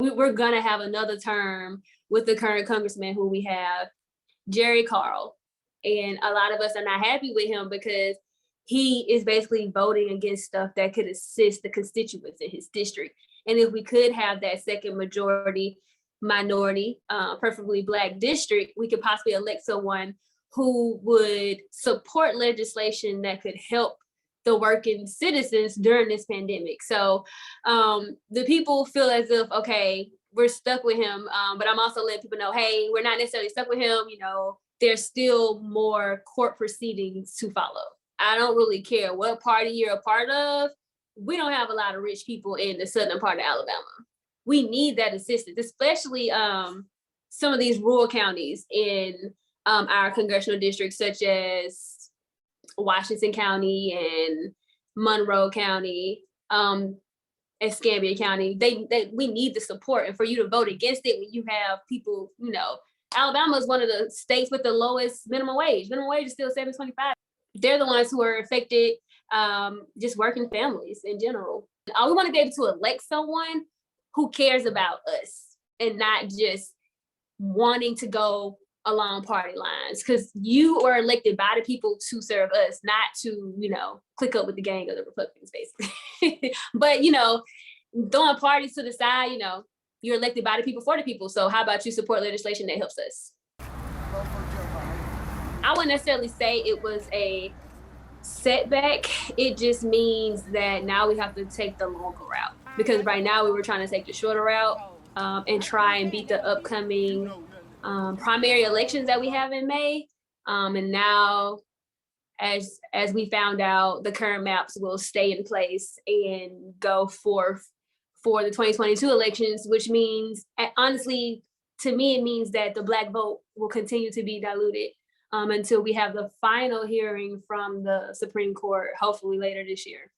We're gonna have another term with the current congressman who we have, Jerry Carl. And a lot of us are not happy with him because he is basically voting against stuff that could assist the constituents in his district. And if we could have that second majority minority, preferably Black district, we could possibly elect someone who would support legislation that could help the working citizens during this pandemic. So the people feel as if, okay, we're stuck with him, but I'm also letting people know, hey, we're not necessarily stuck with him. You know, there's still more court proceedings to follow. I don't really care what party you're a part of. We don't have a lot of rich people in the southern part of Alabama. We need that assistance, especially some of these rural counties in our congressional districts, such as Washington County and Monroe County, Escambia County. We need the support, and for you to vote against it when you have people, you know, Alabama is one of the states with the lowest minimum wage. Minimum wage is still $7.25. They're the ones who are affected, just working families in general. We want to be able to elect someone who cares about us and not just wanting to go along party lines, because you are elected by the people to serve us, not to, you know, click up with the gang of the Republicans, basically. But, you know, throwing parties to the side, you know, you're elected by the people for the people. So how about you support legislation that helps us? I wouldn't necessarily say it was a setback. It just means that now we have to take the longer route, because right now we were trying to take the shorter route and try and beat the upcoming primary elections that we have in May. And now, as we found out, the current maps will stay in place and go forth for the 2022 elections, which means, honestly, to me, it means that the Black vote will continue to be diluted until we have the final hearing from the Supreme Court, hopefully later this year.